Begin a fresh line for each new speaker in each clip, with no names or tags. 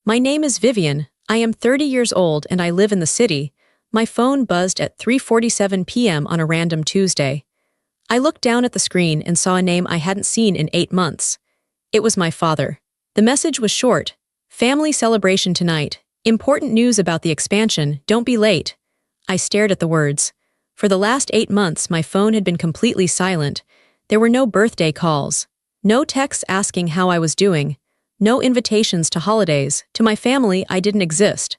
My name is Vivian. I am 30 years old and I live in the city. My phone buzzed at 3:47 p.m. on a random Tuesday. I looked down at the screen and saw a name I hadn't seen in 8 months. It was my father. The message was short. Family celebration tonight. Important news about the expansion. Don't be late. I stared at the words. For the last 8 months, my phone had been completely silent. There were no birthday calls. No texts asking how I was doing. No invitations to holidays. To my family, I didn't exist.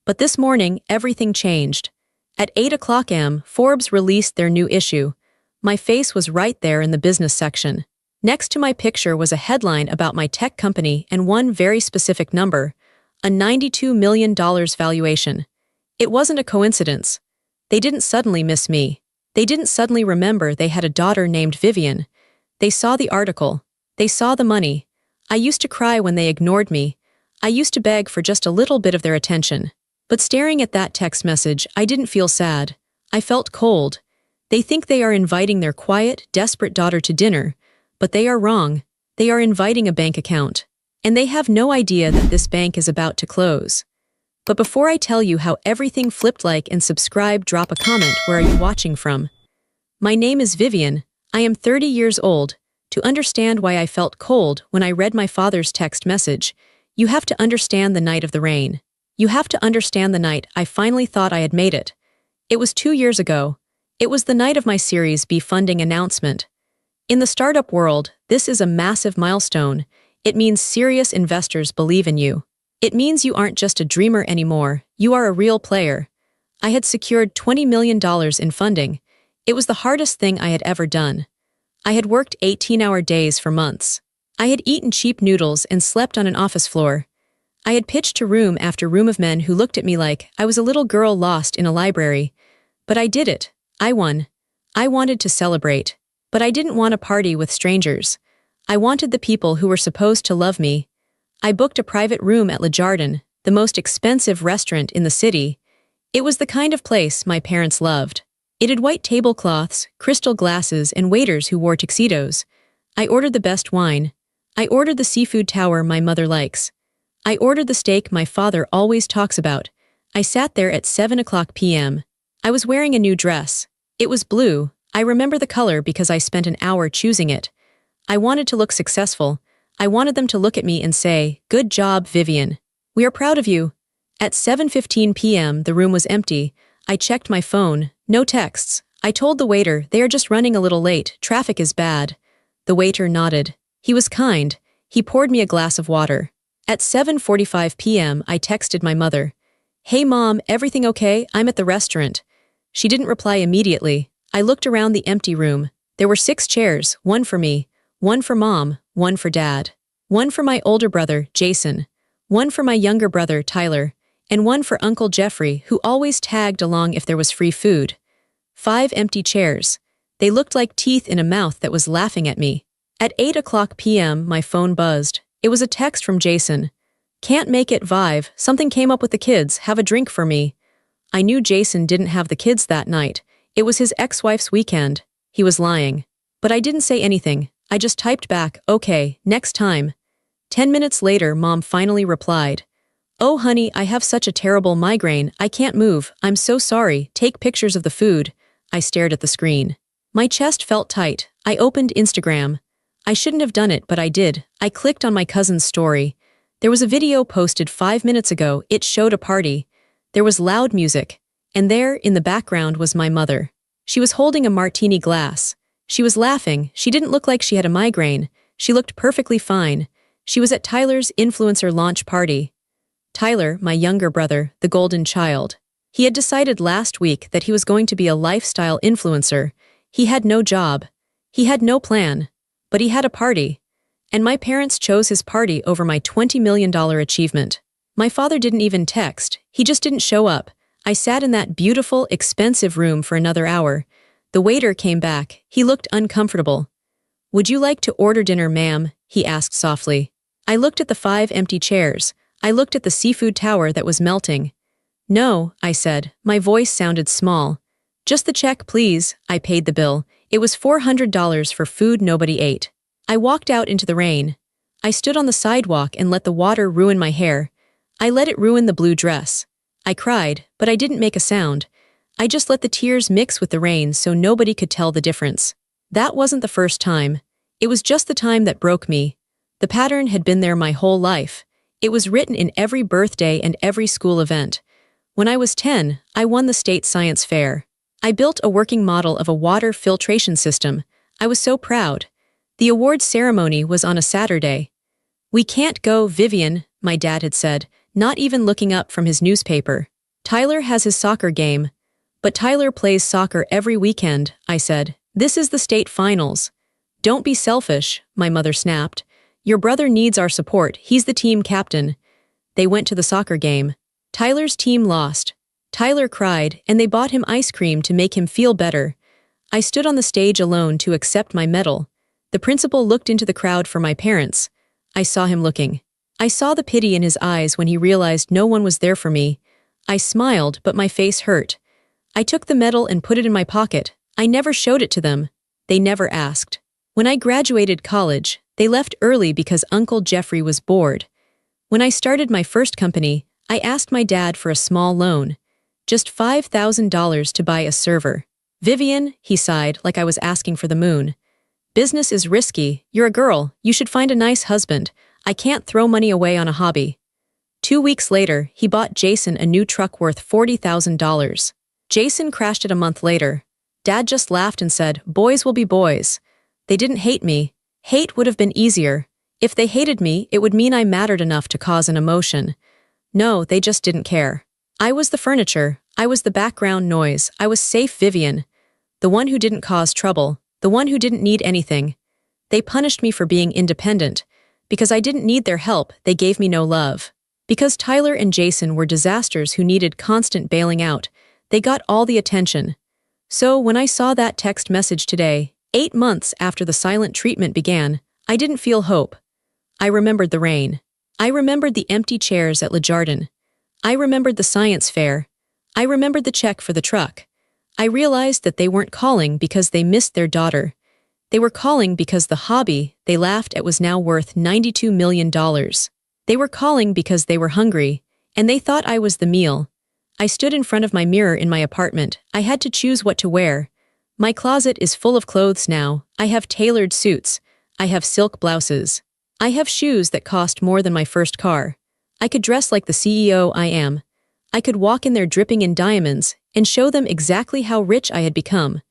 But this morning, everything changed. At 8 o'clock a.m., Forbes released their new issue. My face was right there in the business section. Next to my picture was a headline about my tech company and one very specific number, a $92 million valuation. It wasn't a coincidence. They didn't suddenly miss me. They didn't suddenly remember they had a daughter named Vivian. They saw the article. They saw the money. I used to cry when they ignored me. I used to beg for just a little bit of their attention. But staring at that text message, I didn't feel sad. I felt cold. They think they are inviting their quiet, desperate daughter to dinner, but they are wrong. They are inviting a bank account. And they have no idea that this bank is about to close. But before I tell you how everything flipped, like and subscribe, drop a comment. Where are you watching from? My name is Vivian. I am 30 years old. To understand why I felt cold when I read my father's text message, you have to understand the night of the rain. You have to understand the night I finally thought I had made it. It was 2 years ago. It was the night of my Series B funding announcement. In the startup world, this is a massive milestone. It means serious investors believe in you. It means you aren't just a dreamer anymore, you are a real player. I had secured $20 million in funding. It was the hardest thing I had ever done. I had worked 18-hour days for months. I had eaten cheap noodles and slept on an office floor. I had pitched to room after room of men who looked at me like I was a little girl lost in a library. But I did it. I won. I wanted to celebrate. But I didn't want a party with strangers. I wanted the people who were supposed to love me. I booked a private room at Le Jardin, the most expensive restaurant in the city. It was the kind of place my parents loved. It had white tablecloths, crystal glasses, and waiters who wore tuxedos. I ordered the best wine. I ordered the seafood tower my mother likes. I ordered the steak my father always talks about. I sat there at 7 o'clock p.m. I was wearing a new dress. It was blue. I remember the color because I spent an hour choosing it. I wanted to look successful. I wanted them to look at me and say, "Good job, Vivian. We are proud of you." At 7:15 p.m. the room was empty. I checked my phone. No texts. I told the waiter, "They are just running a little late. Traffic is bad." The waiter nodded. He was kind. He poured me a glass of water. At 7:45 p.m. I texted my mother. "Hey Mom, everything okay? I'm at the restaurant." She didn't reply immediately. I looked around the empty room. There were 6 chairs, one for me, one for Mom, one for Dad, one for my older brother, Jason, one for my younger brother, Tyler, and one for Uncle Jeffrey, who always tagged along if there was free food. 5 empty chairs. They looked like teeth in a mouth that was laughing at me. At 8 o'clock p.m. my phone buzzed. It was a text from Jason. "Can't make it, Vive. Something came up with the kids. Have a drink for me." I knew Jason didn't have the kids that night. It was his ex-wife's weekend. He was lying. But I didn't say anything. I just typed back, "Okay, next time." 10 minutes later, Mom finally replied. "Oh honey, I have such a terrible migraine. I can't move. I'm so sorry. Take pictures of the food." I stared at the screen. My chest felt tight. I opened Instagram. I shouldn't have done it, but I did. I clicked on my cousin's story. There was a video posted 5 minutes ago. It showed a party. There was loud music. And there, in the background, was my mother. She was holding a martini glass. She was laughing. She didn't look like she had a migraine. She looked perfectly fine. She was at Tyler's influencer launch party. Tyler, my younger brother, the golden child. He had decided last week that he was going to be a lifestyle influencer. He had no job. He had no plan. But he had a party. And my parents chose his party over my $20 million achievement. My father didn't even text. He just didn't show up. I sat in that beautiful, expensive room for another hour. The waiter came back. He looked uncomfortable. "Would you like to order dinner, ma'am?" he asked softly. I looked at the 5 empty chairs. I looked at the seafood tower that was melting. "No," I said. My voice sounded small. "Just the check, please." I paid the bill. It was $400 for food nobody ate. I walked out into the rain. I stood on the sidewalk and let the water ruin my hair. I let it ruin the blue dress. I cried, but I didn't make a sound. I just let the tears mix with the rain so nobody could tell the difference. That wasn't the first time. It was just the time that broke me. The pattern had been there my whole life. It was written in every birthday and every school event. When I was 10, I won the state science fair. I built a working model of a water filtration system. I was so proud. The awards ceremony was on a Saturday. "We can't go, Vivian," my dad had said, not even looking up from his newspaper. "Tyler has his soccer game." "But Tyler plays soccer every weekend," I said. "This is the state finals." "Don't be selfish," my mother snapped. "Your brother needs our support. He's the team captain." They went to the soccer game. Tyler's team lost. Tyler cried, and they bought him ice cream to make him feel better. I stood on the stage alone to accept my medal. The principal looked into the crowd for my parents. I saw him looking. I saw the pity in his eyes when he realized no one was there for me. I smiled, but my face hurt. I took the medal and put it in my pocket. I never showed it to them. They never asked. When I graduated college, they left early because Uncle Jeffrey was bored. When I started my first company, I asked my dad for a small loan. Just $5,000 to buy a server. "Vivian," he sighed like I was asking for the moon. "Business is risky. You're a girl. You should find a nice husband. I can't throw money away on a hobby." 2 weeks later, he bought Jason a new truck worth $40,000. Jason crashed it a month later. Dad just laughed and said, "Boys will be boys." They didn't hate me. Hate would have been easier. If they hated me, it would mean I mattered enough to cause an emotion. No, they just didn't care. I was the furniture. I was the background noise. I was safe Vivian. The one who didn't cause trouble. The one who didn't need anything. They punished me for being independent. Because I didn't need their help, they gave me no love. Because Tyler and Jason were disasters who needed constant bailing out, they got all the attention. So when I saw that text message today, 8 months after the silent treatment began, I didn't feel hope. I remembered the rain. I remembered the empty chairs at Le Jardin. I remembered the science fair. I remembered the check for the truck. I realized that they weren't calling because they missed their daughter. They were calling because the hobby they laughed at was now worth $92 million. They were calling because they were hungry, and they thought I was the meal. I stood in front of my mirror in my apartment. I had to choose what to wear. My closet is full of clothes now. I have tailored suits. I have silk blouses. I have shoes that cost more than my first car. I could dress like the CEO I am. I could walk in there dripping in diamonds and show them exactly how rich I had become.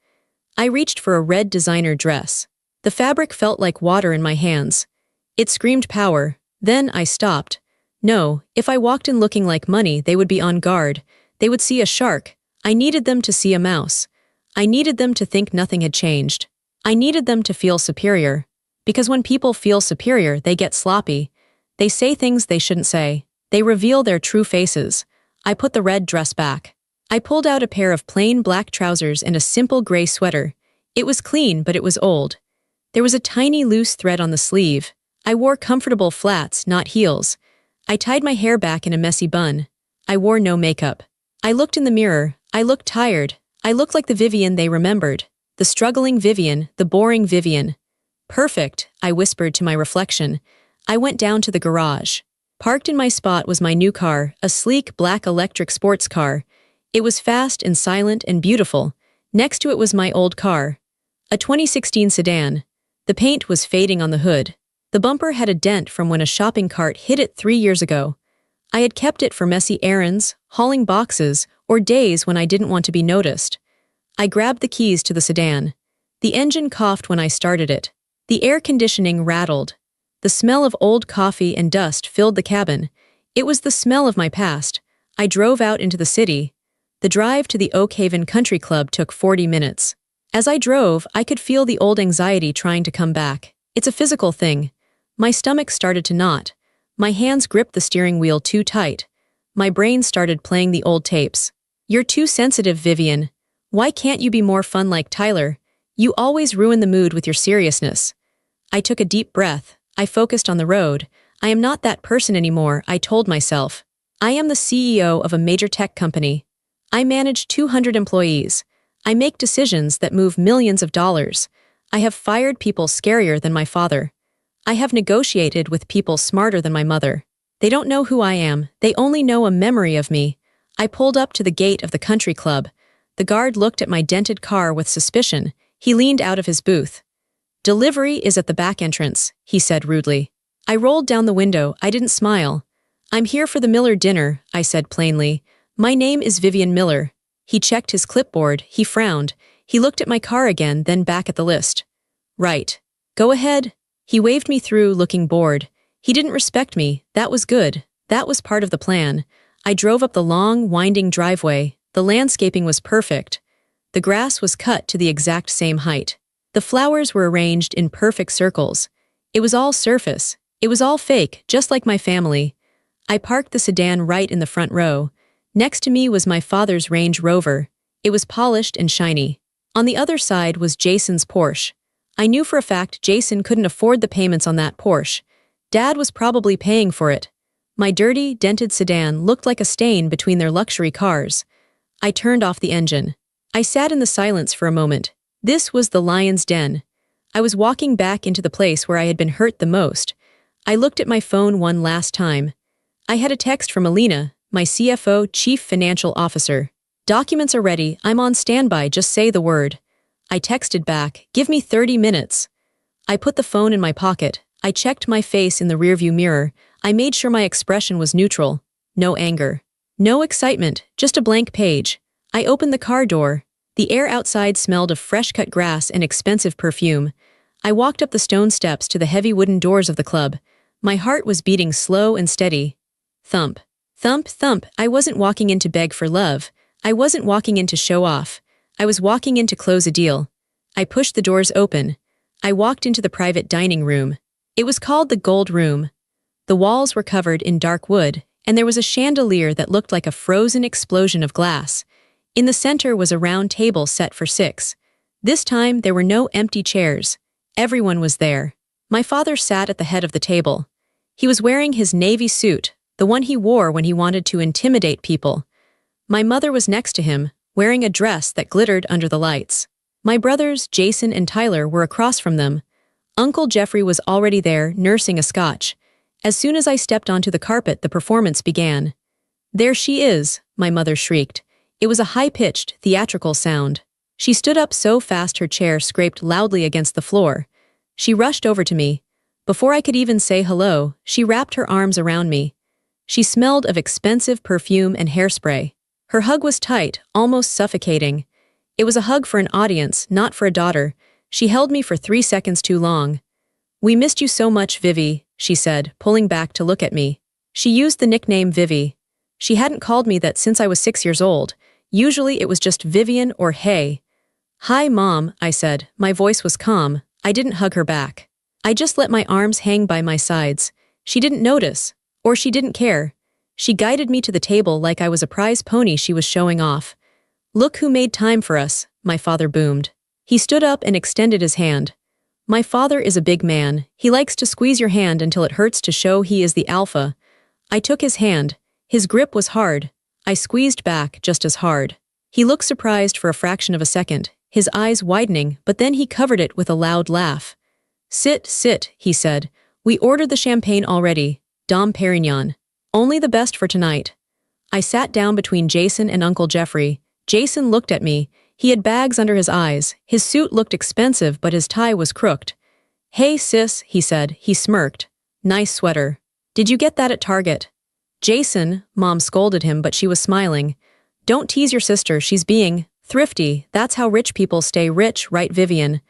I reached for a red designer dress. The fabric felt like water in my hands. It screamed power. Then I stopped. No, if I walked in looking like money, they would be on guard. They would see a shark. I needed them to see a mouse. I needed them to think nothing had changed. I needed them to feel superior. Because when people feel superior, they get sloppy. They say things they shouldn't say. They reveal their true faces. I put the red dress back. I pulled out a pair of plain black trousers and a simple gray sweater. It was clean, but it was old. There was a tiny loose thread on the sleeve. I wore comfortable flats, not heels. I tied my hair back in a messy bun. I wore no makeup. I looked in the mirror. I looked tired. I looked like the Vivian they remembered. The struggling Vivian, the boring Vivian. "Perfect," I whispered to my reflection. I went down to the garage. Parked in my spot was my new car, a sleek black electric sports car. It was fast and silent and beautiful. Next to it was my old car, a 2016 sedan. The paint was fading on the hood. The bumper had a dent from when a shopping cart hit it 3 years ago. I had kept it for messy errands, hauling boxes, or days when I didn't want to be noticed. I grabbed the keys to the sedan. The engine coughed when I started it. The air conditioning rattled. The smell of old coffee and dust filled the cabin. It was the smell of my past. I drove out into the city. The drive to the Oak Haven Country Club took 40 minutes. As I drove, I could feel the old anxiety trying to come back. It's a physical thing. My stomach started to knot. My hands gripped the steering wheel too tight. My brain started playing the old tapes. "You're too sensitive, Vivian. Why can't you be more fun like Tyler? You always ruin the mood with your seriousness." I took a deep breath. I focused on the road. I am not that person anymore, I told myself. I am the CEO of a major tech company. I manage 200 employees. I make decisions that move millions of dollars. I have fired people scarier than my father. I have negotiated with people smarter than my mother. They don't know who I am, they only know a memory of me. I pulled up to the gate of the country club. The guard looked at my dented car with suspicion. He leaned out of his booth. "Delivery is at the back entrance," he said rudely. I rolled down the window. I didn't smile. "I'm here for the Miller dinner," I said plainly. "My name is Vivian Miller." He checked his clipboard. He frowned. He looked at my car again, then back at the list. "Right. Go ahead." He waved me through, looking bored. He didn't respect me. That was good. That was part of the plan. I drove up the long, winding driveway. The landscaping was perfect. The grass was cut to the exact same height. The flowers were arranged in perfect circles. It was all surface. It was all fake, just like my family. I parked the sedan right in the front row. Next to me was my father's Range Rover. It was polished and shiny. On the other side was Jason's Porsche. I knew for a fact Jason couldn't afford the payments on that Porsche. Dad was probably paying for it. My dirty, dented sedan looked like a stain between their luxury cars. I turned off the engine. I sat in the silence for a moment. This was the lion's den. I was walking back into the place where I had been hurt the most. I looked at my phone one last time. I had a text from Alina, my CFO, Chief Financial Officer. "Documents are ready. I'm on standby. Just say the word." I texted back, "Give me 30 minutes. I put the phone in my pocket. I checked my face in the rearview mirror. I made sure my expression was neutral. No anger. No excitement, just a blank page. I opened the car door. The air outside smelled of fresh-cut grass and expensive perfume. I walked up the stone steps to the heavy wooden doors of the club. My heart was beating slow and steady. Thump. Thump, thump. I wasn't walking in to beg for love. I wasn't walking in to show off. I was walking in to close a deal. I pushed the doors open. I walked into the private dining room. It was called the Gold Room. The walls were covered in dark wood, and there was a chandelier that looked like a frozen explosion of glass. In the center was a round table set for 6. This time there were no empty chairs. Everyone was there. My father sat at the head of the table. He was wearing his navy suit, the one he wore when he wanted to intimidate people. My mother was next to him, wearing a dress that glittered under the lights. My brothers, Jason and Tyler, were across from them. Uncle Jeffrey was already there, nursing a scotch. As soon as I stepped onto the carpet, the performance began. "There she is," my mother shrieked. It was a high-pitched, theatrical sound. She stood up so fast her chair scraped loudly against the floor. She rushed over to me. Before I could even say hello, she wrapped her arms around me. She smelled of expensive perfume and hairspray. Her hug was tight, almost suffocating. It was a hug for an audience, not for a daughter. She held me for 3 seconds too long. "We missed you so much, Vivi," she said, pulling back to look at me. She used the nickname Vivi. She hadn't called me that since I was 6 years old. Usually it was just Vivian or Hey. "Hi, Mom," I said. My voice was calm. I didn't hug her back. I just let my arms hang by my sides. She didn't notice. Or she didn't care. She guided me to the table like I was a prize pony she was showing off. "Look who made time for us," my father boomed. He stood up and extended his hand. My father is a big man. He likes to squeeze your hand until it hurts to show he is the alpha. I took his hand. His grip was hard. I squeezed back just as hard. He looked surprised for a fraction of a second, his eyes widening, but then he covered it with a loud laugh. "Sit, sit," he said. "We ordered the champagne already. Dom Perignon. Only the best for tonight." I sat down between Jason and Uncle Jeffrey. Jason looked at me. He had bags under his eyes. His suit looked expensive, but his tie was crooked. "Hey, sis," he said. He smirked. "Nice sweater. Did you get that at Target?" "Jason," Mom scolded him, but she was smiling. "Don't tease your sister. She's being thrifty. That's how rich people stay rich, right, Vivian?"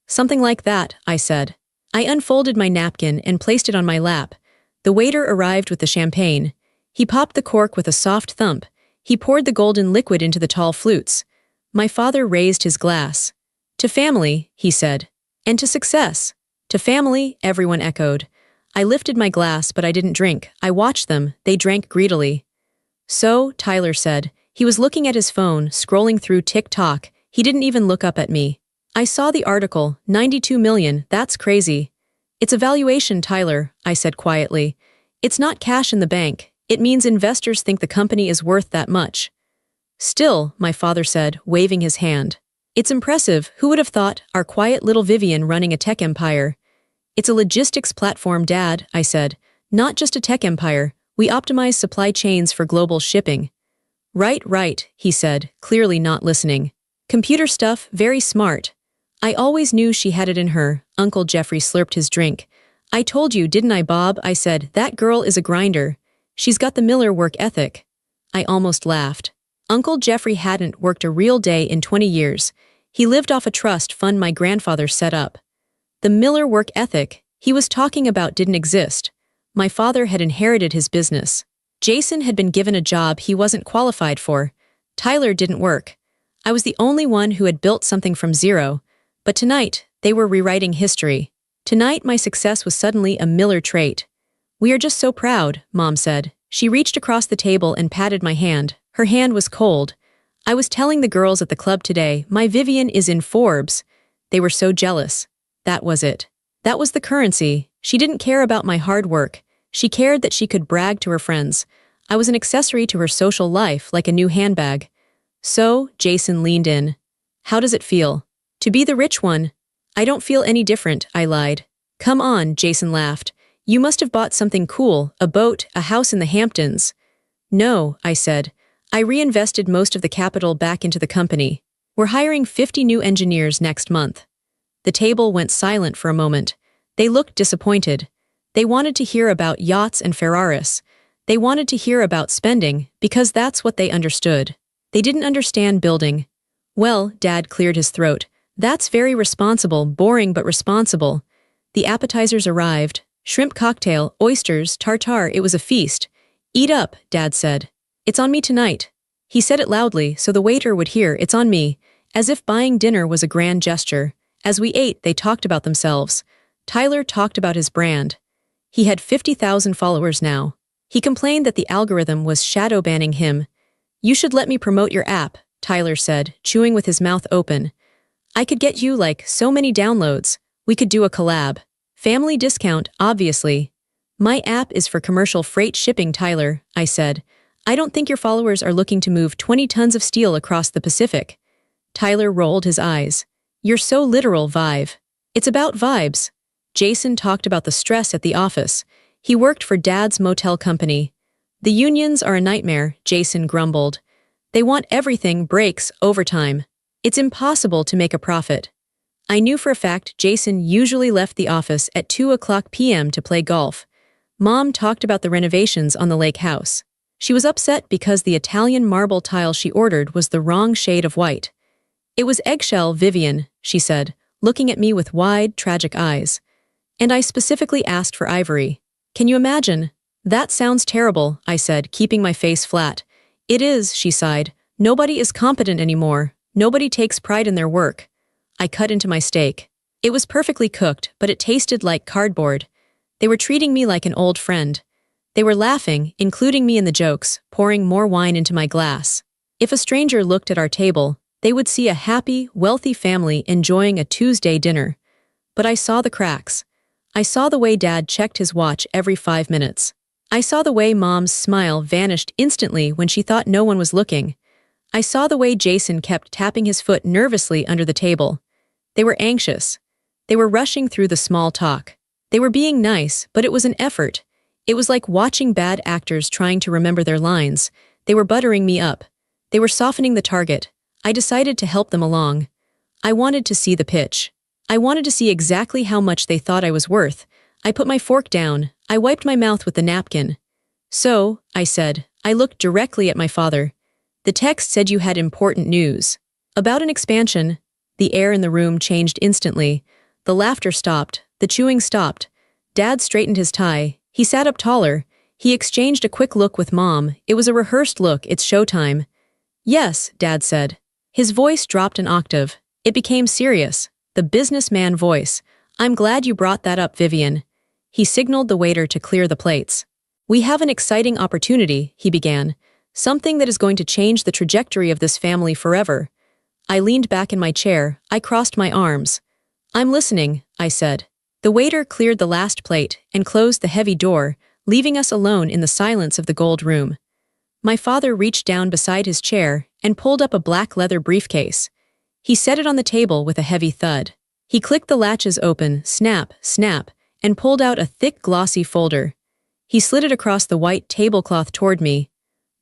"Something like that," I said. I unfolded my napkin and placed it on my lap. The waiter arrived with the champagne. He popped the cork with a soft thump. He poured the golden liquid into the tall flutes. My father raised his glass. "To family," he said. "And to success." "To family," everyone echoed. I lifted my glass, but I didn't drink. I watched them. They drank greedily. "So," Tyler said. He was looking at his phone, scrolling through TikTok. He didn't even look up at me. "I saw the article. 92 million. That's crazy." "It's a valuation, Tyler," I said quietly. "It's not cash in the bank. It means investors think the company is worth that much." "Still," my father said, waving his hand. "It's impressive. Who would have thought? Our quiet little Vivian running a tech empire." "It's a logistics platform, Dad," I said. Not just a tech empire, we optimize supply chains for global shipping. Right, he said, clearly not listening. Computer stuff, very smart. I always knew she had it in her. Uncle Jeffrey slurped his drink. I told you, didn't I, Bob? I said, that girl is a grinder. She's got the Miller work ethic. I almost laughed. Uncle Jeffrey hadn't worked a real day in 20 years. He lived off a trust fund my grandfather set up. The Miller work ethic he was talking about didn't exist. My father had inherited his business. Jason had been given a job he wasn't qualified for. Tyler didn't work. I was the only one who had built something from zero. But tonight, they were rewriting history. Tonight, my success was suddenly a Miller trait. We are just so proud, Mom said. She reached across the table and patted my hand. Her hand was cold. I was telling the girls at the club today, my Vivian is in Forbes. They were so jealous. That was it. That was the currency. She didn't care about my hard work. She cared that she could brag to her friends. I was an accessory to her social life, like a new handbag. So, Jason leaned in. How does it feel? To be the rich one? I don't feel any different, I lied. Come on, Jason laughed. You must have bought something cool, a boat, a house in the Hamptons. No, I said. I reinvested most of the capital back into the company. We're hiring 50 new engineers next month. The table went silent for a moment. They looked disappointed. They wanted to hear about yachts and Ferraris. They wanted to hear about spending, because that's what they understood. They didn't understand building. Well, Dad cleared his throat. That's very responsible, boring but responsible. The appetizers arrived. Shrimp cocktail, oysters, tartare, it was a feast. Eat up, Dad said. It's on me tonight. He said it loudly so the waiter would hear, it's on me, as if buying dinner was a grand gesture. As we ate, they talked about themselves. Tyler talked about his brand. He had 50,000 followers now. He complained that the algorithm was shadow banning him. You should let me promote your app, Tyler said, chewing with his mouth open. I could get you like so many downloads. We could do a collab. Family discount, obviously. My app is for commercial freight shipping, Tyler, I said. I don't think your followers are looking to move 20 tons of steel across the Pacific. Tyler rolled his eyes. You're so literal, Vive. It's about vibes. Jason talked about the stress at the office. He worked for Dad's motel company. The unions are a nightmare, Jason grumbled. They want everything, breaks, overtime. It's impossible to make a profit. I knew for a fact Jason usually left the office at 2:00 p.m. to play golf. Mom talked about the renovations on the lake house. She was upset because the Italian marble tile she ordered was the wrong shade of white. It was eggshell, Vivian, she said, looking at me with wide, tragic eyes. And I specifically asked for ivory. Can you imagine? That sounds terrible, I said, keeping my face flat. It is, she sighed. Nobody is competent anymore. Nobody takes pride in their work. I cut into my steak. It was perfectly cooked, but it tasted like cardboard. They were treating me like an old friend. They were laughing, including me in the jokes, pouring more wine into my glass. If a stranger looked at our table, they would see a happy, wealthy family enjoying a Tuesday dinner. But I saw the cracks. I saw the way Dad checked his watch every 5 minutes. I saw the way Mom's smile vanished instantly when she thought no one was looking. I saw the way Jason kept tapping his foot nervously under the table. They were anxious. They were rushing through the small talk. They were being nice, but it was an effort. It was like watching bad actors trying to remember their lines. They were buttering me up. They were softening the target. I decided to help them along. I wanted to see the pitch. I wanted to see exactly how much they thought I was worth. I put my fork down. I wiped my mouth with the napkin. So, I said, I looked directly at my father. The text said you had important news. About an expansion. The air in the room changed instantly. The laughter stopped. The chewing stopped. Dad straightened his tie. He sat up taller. He exchanged a quick look with Mom. It was a rehearsed look. It's showtime. Yes, Dad said. His voice dropped an octave. It became serious. The businessman voice. I'm glad you brought that up, Vivian. He signaled the waiter to clear the plates. We have an exciting opportunity, he began. Something that is going to change the trajectory of this family forever. I leaned back in my chair. I crossed my arms. I'm listening, I said. The waiter cleared the last plate and closed the heavy door, leaving us alone in the silence of the gold room. My father reached down beside his chair and pulled up a black leather briefcase. He set it on the table with a heavy thud. He clicked the latches open, snap, snap, and pulled out a thick, glossy folder. He slid it across the white tablecloth toward me.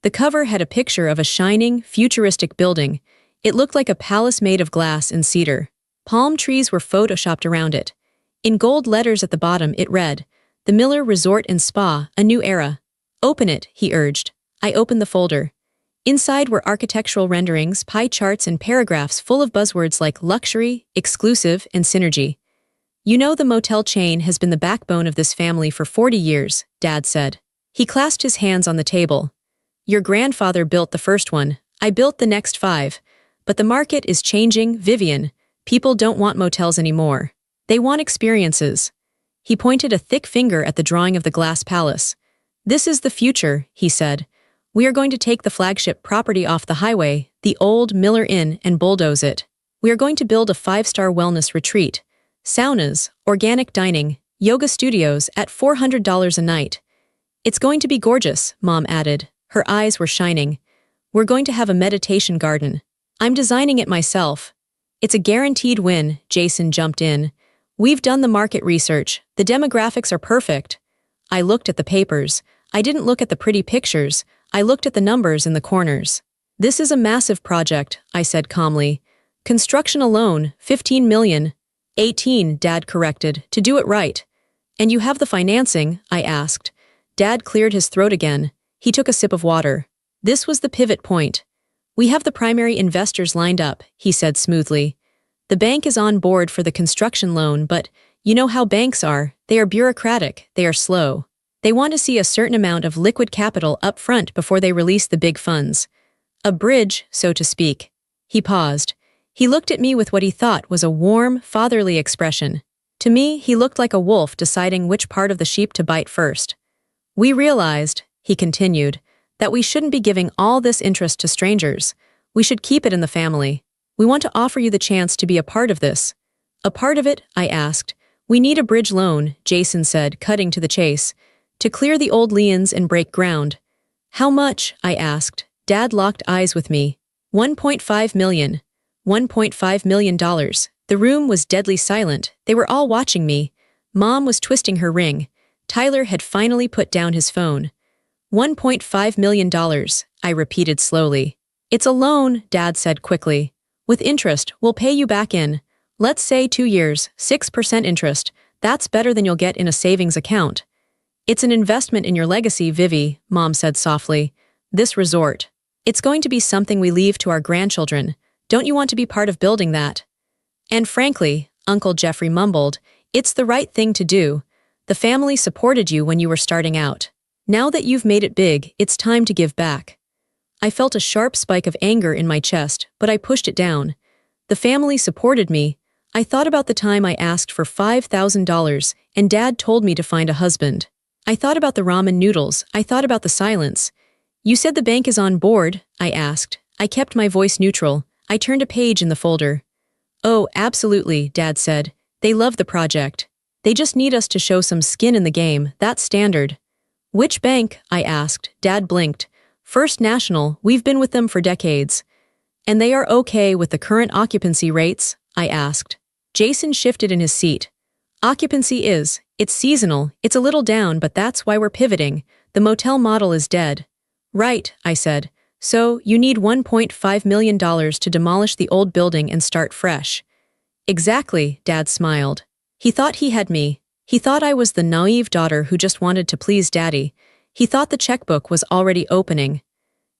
The cover had a picture of a shining, futuristic building. It looked like a palace made of glass and cedar. Palm trees were photoshopped around it. In gold letters at the bottom it read, "The Miller Resort and Spa, a new era." "Open it," he urged. I opened the folder. Inside were architectural renderings, pie charts, and paragraphs full of buzzwords like luxury, exclusive, and synergy. "You know, the motel chain has been the backbone of this family for 40 years, Dad said. He clasped his hands on the table. "Your grandfather built the first one. I built the next 5. But the market is changing, Vivian. People don't want motels anymore. They want experiences." He pointed a thick finger at the drawing of the glass palace. "This is the future," he said. "We are going to take the flagship property off the highway, the old Miller Inn, and bulldoze it. We are going to build a 5-star wellness retreat. Saunas, organic dining, yoga studios at $400 a night. It's going to be gorgeous," Mom added. Her eyes were shining. "We're going to have a meditation garden. I'm designing it myself." "It's a guaranteed win," Jason jumped in. "We've done the market research. The demographics are perfect." I looked at the papers. I didn't look at the pretty pictures. I looked at the numbers in the corners. "This is a massive project," I said calmly. "Construction alone, $15 million. 18, Dad corrected, "to do it right." "And you have the financing?" I asked. Dad cleared his throat again. He took a sip of water. This was the pivot point. "We have the primary investors lined up," he said smoothly. "The bank is on board for the construction loan, but you know how banks are. They are bureaucratic, they are slow. They want to see a certain amount of liquid capital up front before they release the big funds. A bridge, so to speak." He paused. He looked at me with what he thought was a warm, fatherly expression. To me, he looked like a wolf deciding which part of the sheep to bite first. "We realized," he continued, "that we shouldn't be giving all this interest to strangers. We should keep it in the family. We want to offer you the chance to be a part of this." "A part of it?" I asked. "We need a bridge loan," Jason said, cutting to the chase, "to clear the old liens and break ground." "How much?" I asked. Dad locked eyes with me. $1.5 million. $1.5 million. The room was deadly silent. They were all watching me. Mom was twisting her ring. Tyler had finally put down his phone. $1.5 million, I repeated slowly. "It's a loan," Dad said quickly. "With interest, we'll pay you back in, let's say 2 years, 6% interest. That's better than you'll get in a savings account." "It's an investment in your legacy, Vivi," Mom said softly. "This resort. It's going to be something we leave to our grandchildren. Don't you want to be part of building that?" "And frankly," Uncle Jeffrey mumbled, "it's the right thing to do. The family supported you when you were starting out. Now that you've made it big, it's time to give back." I felt a sharp spike of anger in my chest, but I pushed it down. The family supported me. I thought about the time I asked for $5,000 and Dad told me to find a husband. I thought about the ramen noodles. I thought about the silence. "You said the bank is on board?" I asked. I kept my voice neutral. I turned a page in the folder. "Oh, absolutely," Dad said. "They love the project. They just need us to show some skin in the game, that's standard." "Which bank?" I asked. Dad blinked. "First National, we've been with them for decades." "And they are okay with the current occupancy rates?" I asked. Jason shifted in his seat. "Occupancy it's seasonal, it's a little down, but that's why we're pivoting. The motel model is dead." "Right," I said. "So, you need $1.5 million to demolish the old building and start fresh." "Exactly," Dad smiled. He thought he had me. He thought I was the naive daughter who just wanted to please Daddy. He thought the checkbook was already opening.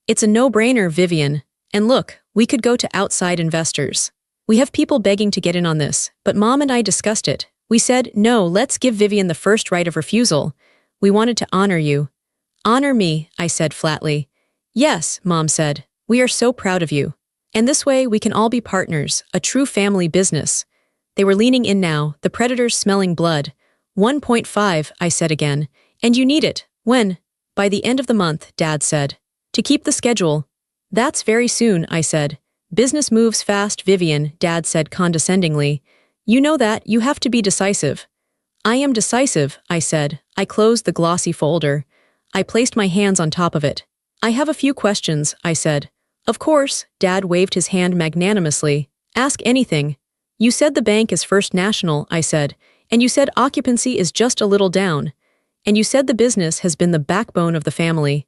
"It's a no-brainer, Vivian. And look, we could go to outside investors. We have people begging to get in on this, but Mom and I discussed it. We said, no, let's give Vivian the first right of refusal. We wanted to honor you." "Honor me," I said flatly. "Yes," Mom said. "We are so proud of you. And this way we can all be partners, a true family business." They were leaning in now, the predators smelling blood. 1.5, I said again. "And you need it. When?" "By the end of the month," Dad said. "To keep the schedule." "That's very soon," I said. "Business moves fast, Vivian," Dad said condescendingly. "You know that, you have to be decisive." "I am decisive," I said. I closed the glossy folder. I placed my hands on top of it. "I have a few questions," I said. "Of course," Dad waved his hand magnanimously. "Ask anything." "You said the bank is First National," I said, "and you said occupancy is just a little down." And you said the business has been the backbone of the family.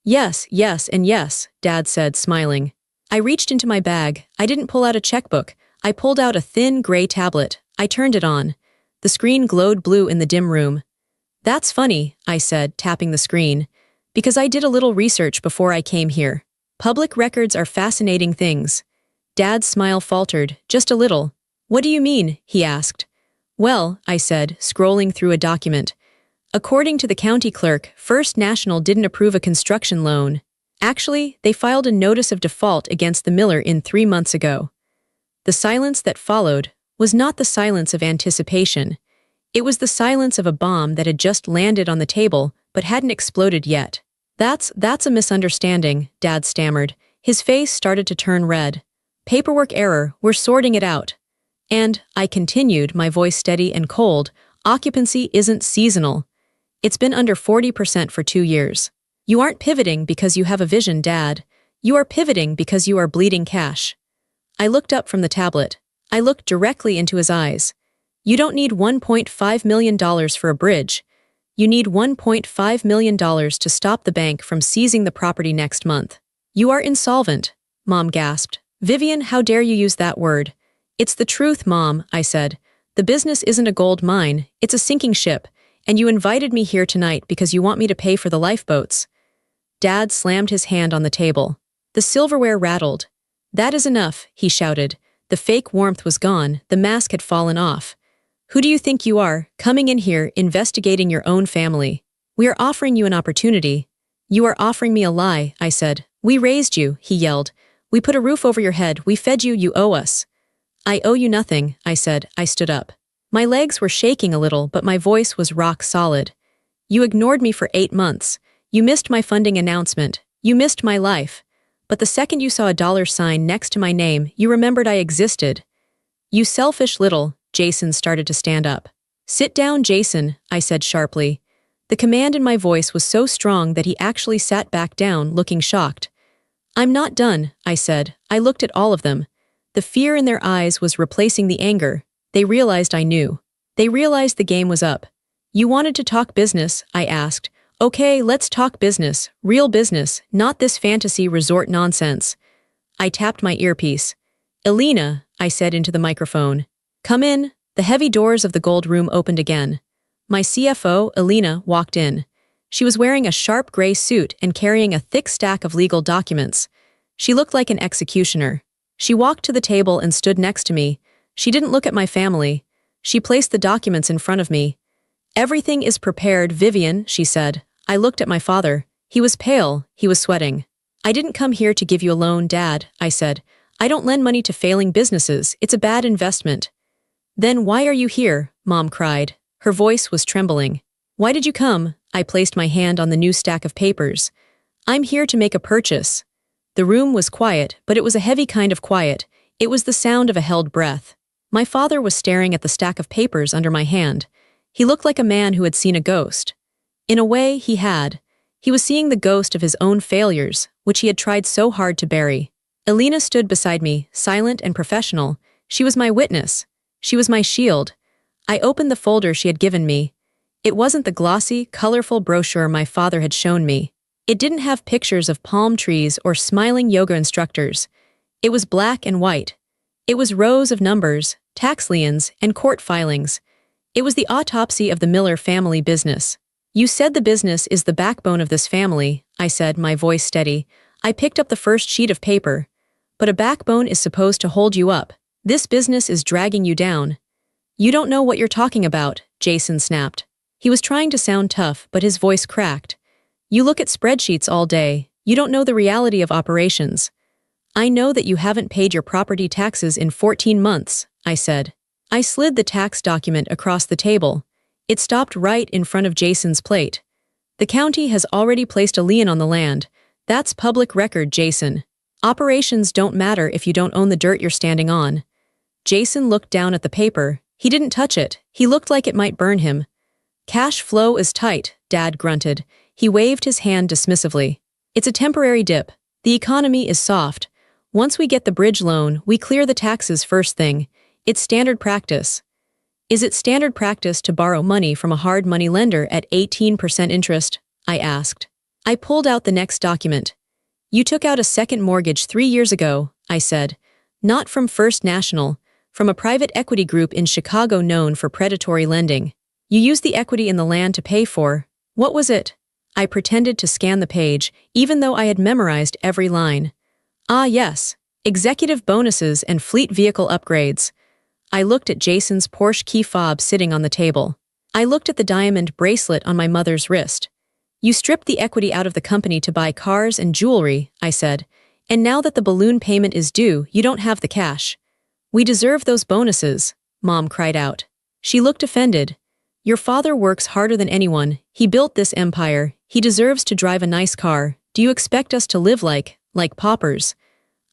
Yes, yes, and yes, Dad said, smiling. I reached into my bag. I didn't pull out a checkbook. I pulled out a thin, gray tablet. I turned it on. The screen glowed blue in the dim room. That's funny, I said, tapping the screen, because I did a little research before I came here. Public records are fascinating things. Dad's smile faltered, just a little. What do you mean? He asked. Well, I said, scrolling through a document. According to the county clerk, First National didn't approve a construction loan. Actually, they filed a notice of default against the miller 3 months ago. The silence that followed was not the silence of anticipation. It was the silence of a bomb that had just landed on the table but hadn't exploded yet. That's a misunderstanding, Dad stammered. His face started to turn red. Paperwork error, we're sorting it out. And, I continued, my voice steady and cold, occupancy isn't seasonal. It's been under 40% for 2 years. You aren't pivoting because you have a vision, Dad. You are pivoting because you are bleeding cash. I looked up from the tablet. I looked directly into his eyes. You don't need $1.5 million for a bridge. You need $1.5 million to stop the bank from seizing the property next month. You are insolvent, Mom gasped. Vivian, how dare you use that word? It's the truth, Mom, I said. The business isn't a gold mine, it's a sinking ship, and you invited me here tonight because you want me to pay for the lifeboats. Dad slammed his hand on the table. The silverware rattled. That is enough, he shouted. The fake warmth was gone, the mask had fallen off. Who do you think you are, coming in here, investigating your own family? We are offering you an opportunity. You are offering me a lie, I said. We raised you, he yelled. We put a roof over your head, we fed you, you owe us. I owe you nothing, I said. I stood up. My legs were shaking a little, but my voice was rock solid. You ignored me for 8 months. You missed my funding announcement. You missed my life. But the second you saw a dollar sign next to my name, you remembered I existed. You selfish little... Jason started to stand up. Sit down, Jason, I said sharply. The command in my voice was so strong that he actually sat back down, looking shocked. I'm not done, I said. I looked at all of them. The fear in their eyes was replacing the anger. They realized I knew. They realized the game was up. You wanted to talk business, I asked. Okay, let's talk business, real business, not this fantasy resort nonsense. I tapped my earpiece. Elena, I said into the microphone. Come in. The heavy doors of the gold room opened again. My CFO, Elena, walked in. She was wearing a sharp gray suit and carrying a thick stack of legal documents. She looked like an executioner. She walked to the table and stood next to me. She didn't look at my family. She placed the documents in front of me. Everything is prepared, Vivian, she said. I looked at my father. He was pale. He was sweating. I didn't come here to give you a loan, Dad, I said. I don't lend money to failing businesses. It's a bad investment. Then why are you here? Mom cried. Her voice was trembling. Why did you come? I placed my hand on the new stack of papers. I'm here to make a purchase. The room was quiet, but it was a heavy kind of quiet. It was the sound of a held breath. My father was staring at the stack of papers under my hand. He looked like a man who had seen a ghost. In a way, he had. He was seeing the ghost of his own failures, which he had tried so hard to bury. Elena stood beside me, silent and professional. She was my witness. She was my shield. I opened the folder she had given me. It wasn't the glossy, colorful brochure my father had shown me. It didn't have pictures of palm trees or smiling yoga instructors. It was black and white. It was rows of numbers, tax liens, and court filings. It was the autopsy of the Miller family business. You said the business is the backbone of this family, I said, my voice steady. I picked up the first sheet of paper. But a backbone is supposed to hold you up. This business is dragging you down. You don't know what you're talking about, Jason snapped. He was trying to sound tough, but his voice cracked. You look at spreadsheets all day. You don't know the reality of operations. I know that you haven't paid your property taxes in 14 months, I said. I slid the tax document across the table. It stopped right in front of Jason's plate. The county has already placed a lien on the land. That's public record, Jason. Operations don't matter if you don't own the dirt you're standing on. Jason looked down at the paper. He didn't touch it. He looked like it might burn him. Cash flow is tight, Dad grunted. He waved his hand dismissively. It's a temporary dip. The economy is soft. Once we get the bridge loan, we clear the taxes first thing. It's standard practice. Is it standard practice to borrow money from a hard money lender at 18% interest? I asked. I pulled out the next document. You took out a second mortgage 3 years ago, I said. Not from First National, from a private equity group in Chicago known for predatory lending. You used the equity in the land to pay for. What was it? I pretended to scan the page, even though I had memorized every line. Ah, yes. Executive bonuses and fleet vehicle upgrades. I looked at Jason's Porsche key fob sitting on the table. I looked at the diamond bracelet on my mother's wrist. You stripped the equity out of the company to buy cars and jewelry, I said. And now that the balloon payment is due, you don't have the cash. We deserve those bonuses, Mom cried out. She looked offended. Your father works harder than anyone. He built this empire. He deserves to drive a nice car. Do you expect us to live like paupers?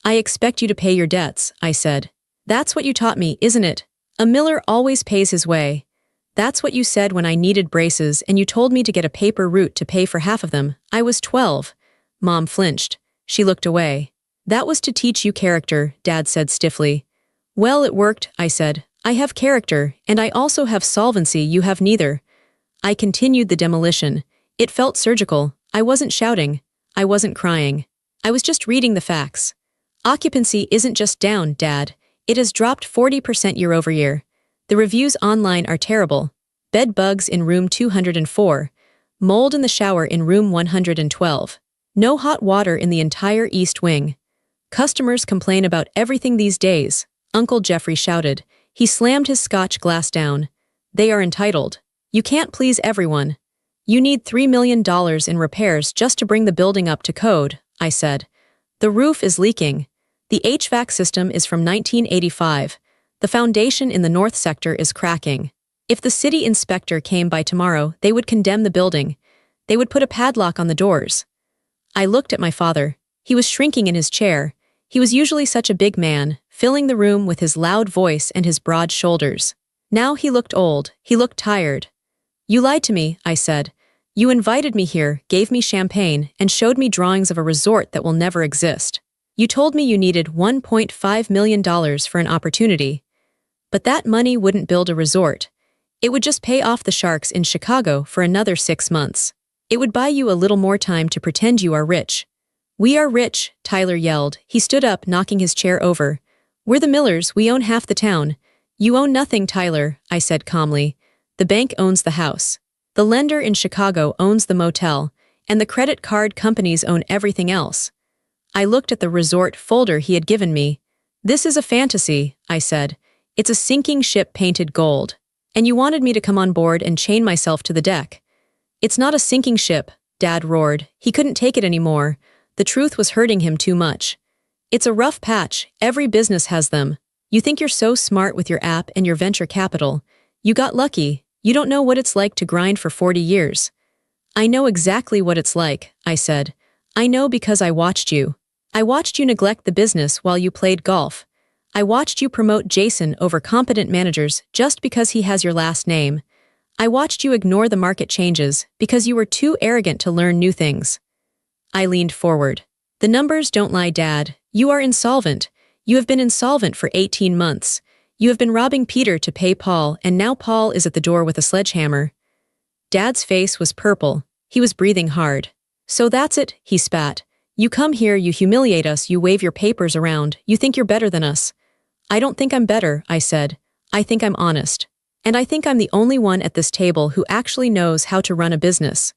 I expect you to pay your debts, I said. That's what you taught me, isn't it? A miller always pays his way. That's what you said when I needed braces and you told me to get a paper route to pay for half of them. I was 12. Mom flinched. She looked away. That was to teach you character, Dad said stiffly. Well, it worked, I said. I have character, and I also have solvency. You have neither. I continued the demolition. It felt surgical. I wasn't shouting. I wasn't crying. I was just reading the facts. Occupancy isn't just down, Dad. It has dropped 40% year over year. The reviews online are terrible. Bed bugs in room 204. Mold in the shower in room 112. No hot water in the entire east wing. Customers complain about everything these days, Uncle Jeffrey shouted. He slammed his scotch glass down. They are entitled. You can't please everyone. You need $3 million in repairs just to bring the building up to code, I said. The roof is leaking. The HVAC system is from 1985. The foundation in the north sector is cracking. If the city inspector came by tomorrow, they would condemn the building. They would put a padlock on the doors. I looked at my father. He was shrinking in his chair. He was usually such a big man, filling the room with his loud voice and his broad shoulders. Now he looked old. He looked tired. You lied to me, I said. You invited me here, gave me champagne, and showed me drawings of a resort that will never exist. You told me you needed $1.5 million for an opportunity. But that money wouldn't build a resort. It would just pay off the sharks in Chicago for another 6 months. It would buy you a little more time to pretend you are rich. We are rich, Tyler yelled. He stood up, knocking his chair over. We're the Millers, we own half the town. You own nothing, Tyler, I said calmly. The bank owns the house. The lender in Chicago owns the motel, and the credit card companies own everything else. I looked at the resort folder he had given me. This is a fantasy, I said. It's a sinking ship painted gold. And you wanted me to come on board and chain myself to the deck. It's not a sinking ship, Dad roared. He couldn't take it anymore. The truth was hurting him too much. It's a rough patch. Every business has them. You think you're so smart with your app and your venture capital. You got lucky. You don't know what it's like to grind for 40 years. I know exactly what it's like, I said. I know because I watched you. I watched you neglect the business while you played golf. I watched you promote Jason over competent managers just because he has your last name. I watched you ignore the market changes because you were too arrogant to learn new things. I leaned forward. The numbers don't lie, Dad. You are insolvent. You have been insolvent for 18 months. You have been robbing Peter to pay Paul, and now Paul is at the door with a sledgehammer. Dad's face was purple. He was breathing hard. So that's it, he spat. You come here, you humiliate us, you wave your papers around, you think you're better than us. I don't think I'm better, I said. I think I'm honest. And I think I'm the only one at this table who actually knows how to run a business.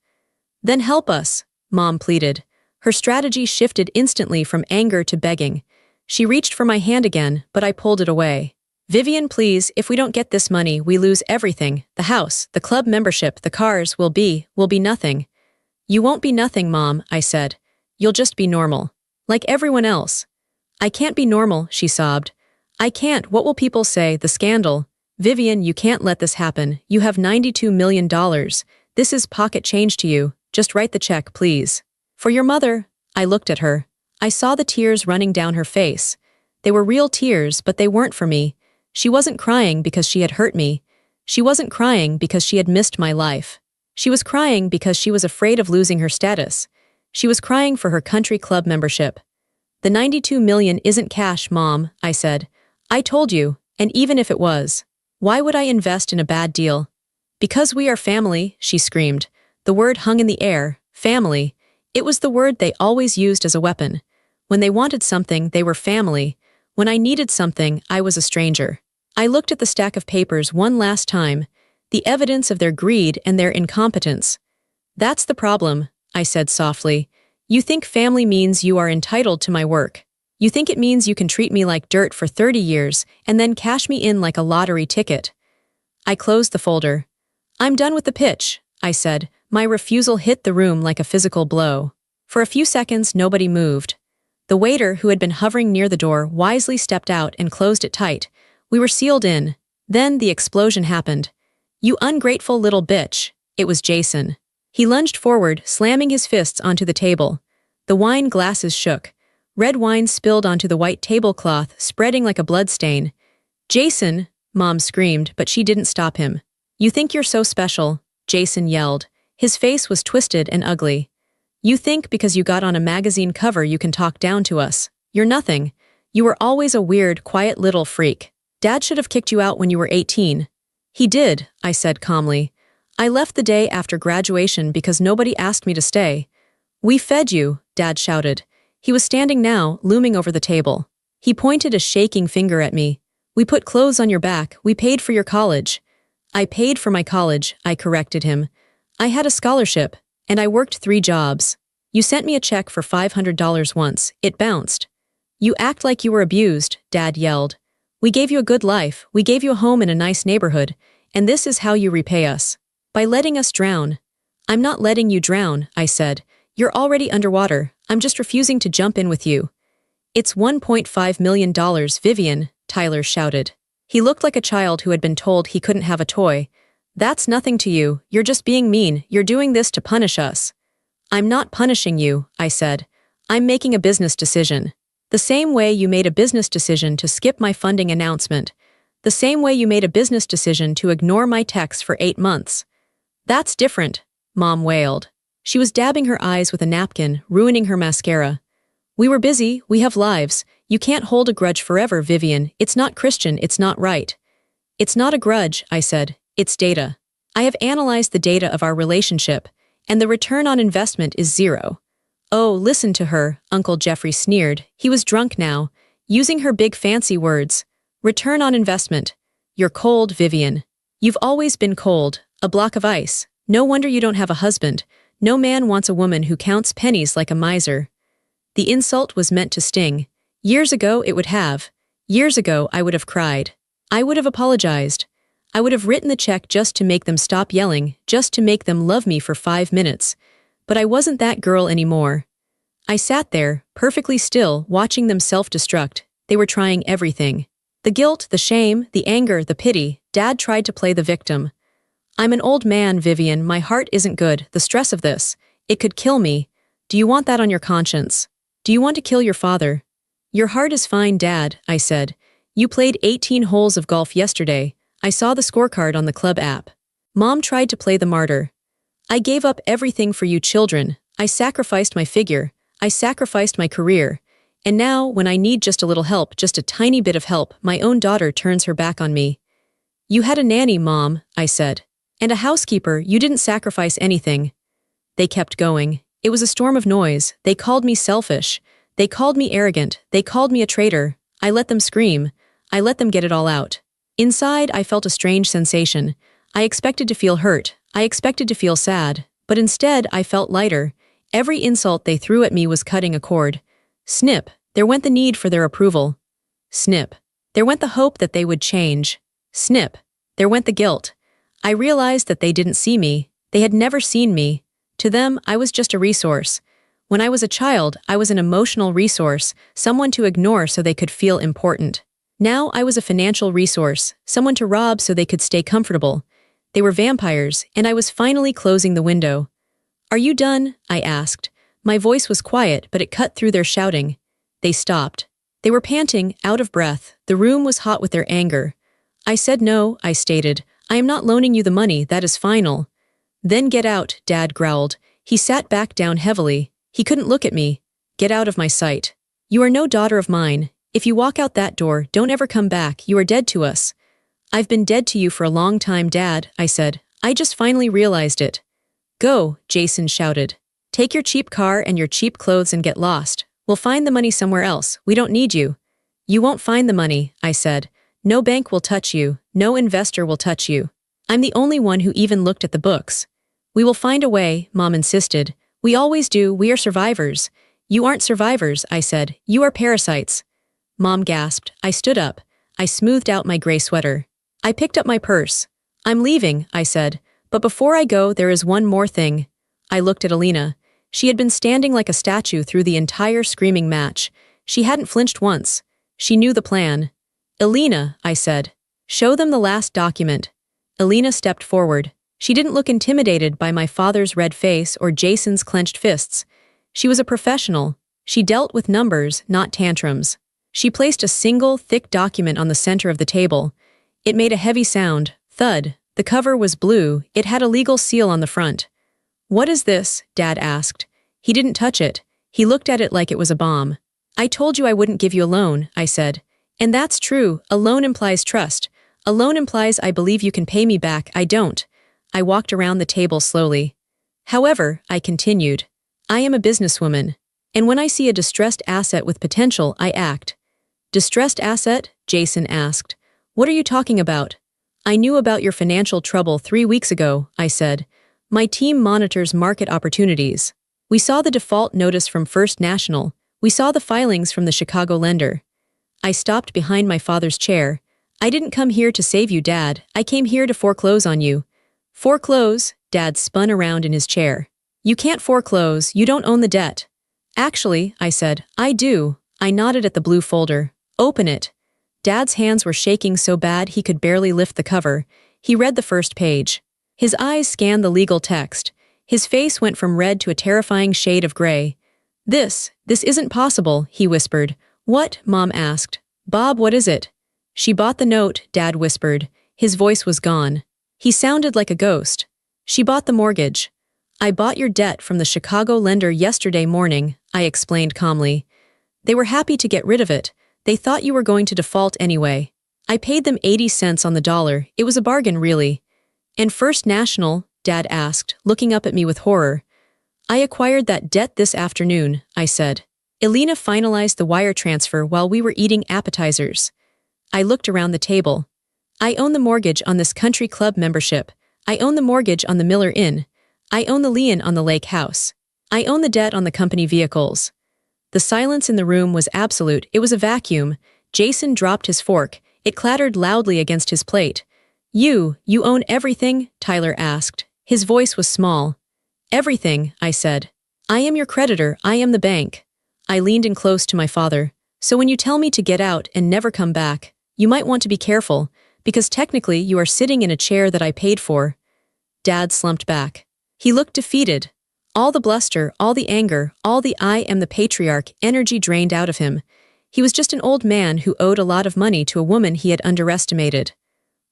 Then help us, Mom pleaded. Her strategy shifted instantly from anger to begging. She reached for my hand again, but I pulled it away. Vivian, please, if we don't get this money, we lose everything. The house, the club membership, the cars will be nothing. You won't be nothing, Mom, I said. You'll just be normal. Like everyone else. I can't be normal, she sobbed. I can't. What will people say? The scandal. Vivian, you can't let this happen. You have $92 million. This is pocket change to you. Just write the check, please. For your mother. I looked at her. I saw the tears running down her face. They were real tears, but they weren't for me. She wasn't crying because she had hurt me. She wasn't crying because she had missed my life. She was crying because she was afraid of losing her status. She was crying for her country club membership. The $92 million isn't cash, Mom, I said. I told you, and even if it was. Why would I invest in a bad deal? Because we are family, she screamed. The word hung in the air, family. It was the word they always used as a weapon. When they wanted something, they were family. When I needed something, I was a stranger. I looked at the stack of papers one last time, the evidence of their greed and their incompetence. That's the problem, I said softly. You think family means you are entitled to my work. You think it means you can treat me like dirt for 30 years and then cash me in like a lottery ticket. I closed the folder. I'm done with the pitch, I said. My refusal hit the room like a physical blow. For a few seconds, nobody moved. The waiter, who had been hovering near the door, wisely stepped out and closed it tight. We were sealed in. Then the explosion happened. You ungrateful little bitch. It was Jason. He lunged forward, slamming his fists onto the table. The wine glasses shook. Red wine spilled onto the white tablecloth, spreading like a bloodstain. Jason, Mom screamed, but she didn't stop him. You think you're so special, Jason yelled. His face was twisted and ugly. You think because you got on a magazine cover you can talk down to us. You're nothing. You were always a weird, quiet little freak. Dad should have kicked you out when you were 18. He did, I said calmly. I left the day after graduation because nobody asked me to stay. We fed you, Dad shouted. He was standing now, looming over the table. He pointed a shaking finger at me. We put clothes on your back. We paid for your college. I paid for my college, I corrected him. I had a scholarship, and I worked 3 jobs. You sent me a check for $500 once. It bounced. You act like you were abused, Dad yelled. We gave you a good life. We gave you a home in a nice neighborhood. And this is how you repay us. By letting us drown. I'm not letting you drown, I said. You're already underwater. I'm just refusing to jump in with you. It's $1.5 million, Vivian, Tyler shouted. He looked like a child who had been told he couldn't have a toy. That's nothing to you. You're just being mean. You're doing this to punish us. I'm not punishing you, I said. I'm making a business decision. The same way you made a business decision to skip my funding announcement. The same way you made a business decision to ignore my texts for 8 months. That's different, Mom wailed. She was dabbing her eyes with a napkin, ruining her mascara. We were busy. We have lives. You can't hold a grudge forever, Vivian. It's not Christian. It's not right. It's not a grudge, I said. It's data. I have analyzed the data of our relationship, and the return on investment is 0. Oh, listen to her, Uncle Jeffrey sneered. He was drunk now, using her big fancy words. Return on investment. You're cold, Vivian. You've always been cold, a block of ice. No wonder you don't have a husband. No man wants a woman who counts pennies like a miser. The insult was meant to sting. Years ago it would have. Years ago I would have cried. I would have apologized. I would have written the check just to make them stop yelling, just to make them love me for 5 minutes. But I wasn't that girl anymore. I sat there, perfectly still, watching them self-destruct. They were trying everything. The guilt, the shame, the anger, the pity. Dad tried to play the victim. I'm an old man, Vivian. My heart isn't good. The stress of this. It could kill me. Do you want that on your conscience? Do you want to kill your father? Your heart is fine, Dad, I said. You played 18 holes of golf yesterday. I saw the scorecard on the club app. Mom tried to play the martyr. I gave up everything for you children. I sacrificed my figure. I sacrificed my career. And now, when I need just a little help, just a tiny bit of help, my own daughter turns her back on me. You had a nanny, Mom, I said. And a housekeeper. You didn't sacrifice anything. They kept going. It was a storm of noise. They called me selfish. They called me arrogant. They called me a traitor. I let them scream. I let them get it all out. Inside, I felt a strange sensation. I expected to feel hurt. I expected to feel sad. But instead, I felt lighter. Every insult they threw at me was cutting a cord. Snip. There went the need for their approval. Snip. There went the hope that they would change. Snip. There went the guilt. I realized that they didn't see me. They had never seen me. To them, I was just a resource. When I was a child, I was an emotional resource, someone to ignore so they could feel important. Now I was a financial resource, someone to rob so they could stay comfortable. They were vampires, and I was finally closing the window. Are you done? I asked. My voice was quiet, but it cut through their shouting. They stopped. They were panting, out of breath. The room was hot with their anger. I said no, I stated. I am not loaning you the money, that is final. Then get out, Dad growled. He sat back down heavily. He couldn't look at me. Get out of my sight. You are no daughter of mine. If you walk out that door, don't ever come back. You are dead to us. I've been dead to you for a long time, Dad, I said. I just finally realized it. Go, Jason shouted. Take your cheap car and your cheap clothes and get lost. We'll find the money somewhere else. We don't need you. You won't find the money, I said. No bank will touch you. No investor will touch you. I'm the only one who even looked at the books. We will find a way, Mom insisted. We always do. We are survivors. You aren't survivors, I said. You are parasites. Mom gasped. I stood up. I smoothed out my gray sweater. I picked up my purse. I'm leaving, I said. But before I go, there is one more thing. I looked at Alina. She had been standing like a statue through the entire screaming match. She hadn't flinched once. She knew the plan. Alina, I said. Show them the last document. Alina stepped forward. She didn't look intimidated by my father's red face or Jason's clenched fists. She was a professional. She dealt with numbers, not tantrums. She placed a single, thick document on the center of the table. It made a heavy sound, thud. The cover was blue. It had a legal seal on the front. What is this? Dad asked. He didn't touch it. He looked at it like it was a bomb. I told you I wouldn't give you a loan, I said. And that's true. A loan implies trust. A loan implies I believe you can pay me back. I don't. I walked around the table slowly. However, I continued. I am a businesswoman. And when I see a distressed asset with potential, I act. Distressed asset? Jason asked. What are you talking about? I knew about your financial trouble 3 weeks ago, I said. My team monitors market opportunities. We saw the default notice from First National. We saw the filings from the Chicago lender. I stopped behind my father's chair. I didn't come here to save you, Dad. I came here to foreclose on you. Foreclose? Dad spun around in his chair. You can't foreclose. You don't own the debt. Actually, I said, I do. I nodded at the blue folder. Open it. Dad's hands were shaking so bad he could barely lift the cover. He read the first page. His eyes scanned the legal text. His face went from red to a terrifying shade of gray. This isn't possible, he whispered. What? Mom asked. Bob, what is it? She bought the note, Dad whispered. His voice was gone. He sounded like a ghost. She bought the mortgage. I bought your debt from the Chicago lender yesterday morning, I explained calmly. They were happy to get rid of it. They thought you were going to default anyway. I paid them 80 cents on the dollar. It was a bargain, really. And First National? Dad asked, looking up at me with horror. I acquired that debt this afternoon, I said. Alina finalized the wire transfer while we were eating appetizers. I looked around the table. I own the mortgage on this country club membership. I own the mortgage on the Miller Inn. I own the lien on the lake house. I own the debt on the company vehicles. The silence in the room was absolute. It was a vacuum. Jason dropped his fork. It clattered loudly against his plate. You own everything? Tyler asked. His voice was small. Everything, I said. I am your creditor. I am the bank. I leaned in close to my father. So when you tell me to get out and never come back, you might want to be careful, because technically you are sitting in a chair that I paid for. Dad slumped back. He looked defeated. All the bluster, all the anger, all the I am the patriarch energy drained out of him. He was just an old man who owed a lot of money to a woman he had underestimated.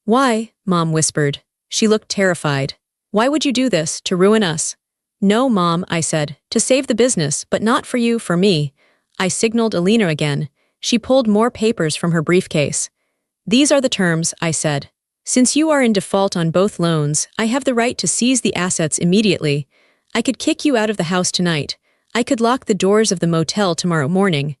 Why? Mom whispered. She looked terrified. Why would you do this, to ruin us? No, Mom, I said, to save the business, but not for you, for me. I signaled Alina again. She pulled more papers from her briefcase. These are the terms, I said. Since you are in default on both loans, I have the right to seize the assets immediately. I could kick you out of the house tonight. I could lock the doors of the motel tomorrow morning.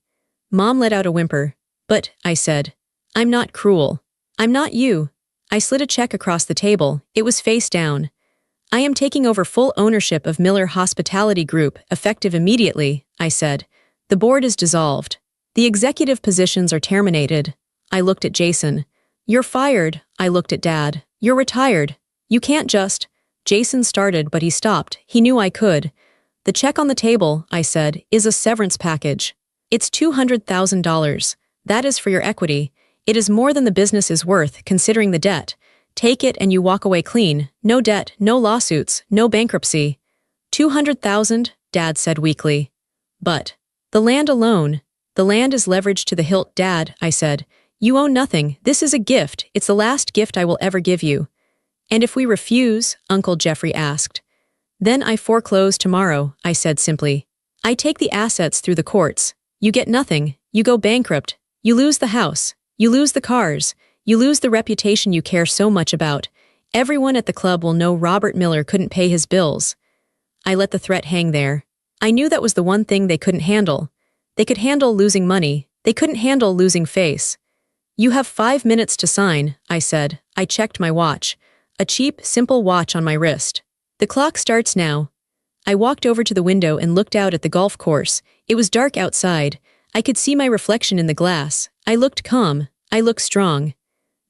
Mom let out a whimper. But, I said, I'm not cruel. I'm not you. I slid a check across the table. It was face down. I am taking over full ownership of Miller Hospitality Group, effective immediately, I said. The board is dissolved. The executive positions are terminated. I looked at Jason. You're fired. I looked at Dad. You're retired. You can't just... Jason started, but he stopped. He knew I could. The check on the table, I said, is a severance package. It's $200,000. That is for your equity. It is more than the business is worth, considering the debt. Take it and you walk away clean. No debt, no lawsuits, no bankruptcy. $200,000, Dad said weakly. But the land alone. The land is leveraged to the hilt, Dad, I said. You own nothing. This is a gift. It's the last gift I will ever give you. And if we refuse? Uncle Jeffrey asked. Then I foreclose tomorrow, I said simply. I take the assets through the courts. You get nothing. You go bankrupt. You lose the house. You lose the cars. You lose the reputation you care so much about. Everyone at the club will know Robert Miller couldn't pay his bills. I let the threat hang there. I knew that was the one thing they couldn't handle. They could handle losing money. They couldn't handle losing face. You have 5 minutes to sign, I said. I checked my watch. A cheap, simple watch on my wrist. The clock starts now. I walked over to the window and looked out at the golf course. It was dark outside. I could see my reflection in the glass. I looked calm. I looked strong.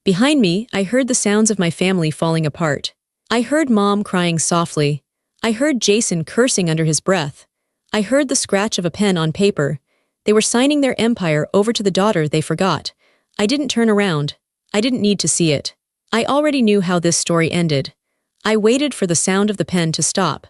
Behind me, I heard the sounds of my family falling apart. I heard Mom crying softly. I heard Jason cursing under his breath. I heard the scratch of a pen on paper. They were signing their empire over to the daughter they forgot. I didn't turn around. I didn't need to see it. I already knew how this story ended. I waited for the sound of the pen to stop.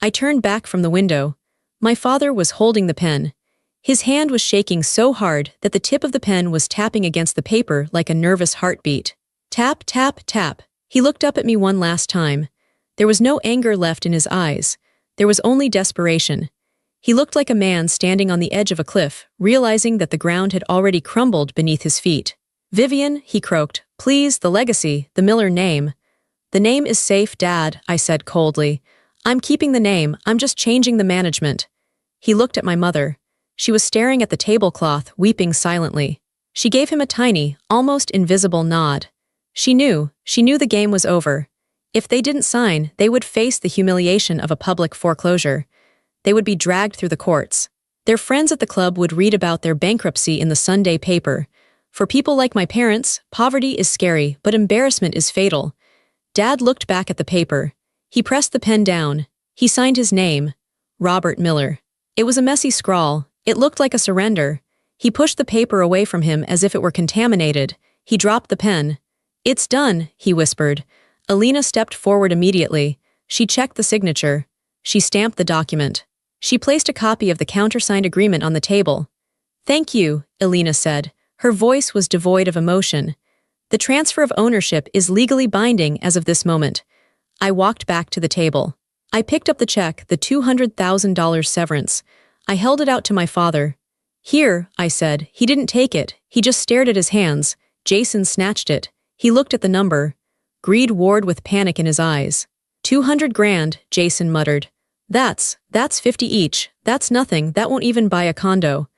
I turned back from the window. My father was holding the pen. His hand was shaking so hard that the tip of the pen was tapping against the paper like a nervous heartbeat. Tap, tap, tap. He looked up at me one last time. There was no anger left in his eyes. There was only desperation. He looked like a man standing on the edge of a cliff, realizing that the ground had already crumbled beneath his feet. "Vivian," he croaked, "please, the legacy, the Miller name." "The name is safe, Dad," I said coldly. "I'm keeping the name, I'm just changing the management." He looked at my mother. She was staring at the tablecloth, weeping silently. She gave him a tiny, almost invisible nod. She knew the game was over. If they didn't sign, they would face the humiliation of a public foreclosure. They would be dragged through the courts. Their friends at the club would read about their bankruptcy in the Sunday paper. For people like my parents, poverty is scary, but embarrassment is fatal. Dad looked back at the paper. He pressed the pen down. He signed his name, Robert Miller. It was a messy scrawl. It looked like a surrender. He pushed the paper away from him as if it were contaminated. He dropped the pen. "It's done," he whispered. Alina stepped forward immediately. She checked the signature. She stamped the document. She placed a copy of the countersigned agreement on the table. "Thank you," Alina said. Her voice was devoid of emotion. "The transfer of ownership is legally binding as of this moment." I walked back to the table. I picked up the check, the $200,000 severance. I held it out to my father. "Here," I said. He didn't take it. He just stared at his hands. Jason snatched it. He looked at the number. Greed warred with panic in his eyes. "200 grand, Jason muttered. That's 50 each. That's nothing. That won't even buy a condo."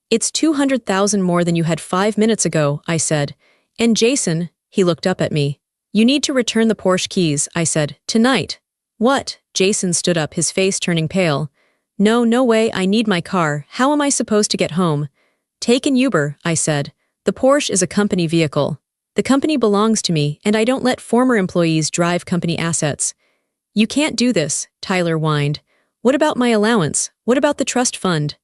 "It's 200,000 more than you had 5 minutes ago," I said. "And Jason," he looked up at me. "You need to return the Porsche keys," I said. "Tonight." "What?" Jason stood up, his face turning pale. No way, I need my car. How am I supposed to get home?" "Take an Uber," I said. "The Porsche is a company vehicle. The company belongs to me, and I don't let former employees drive company assets." "You can't do this," Tyler whined. "What about my allowance? What about the trust fund?"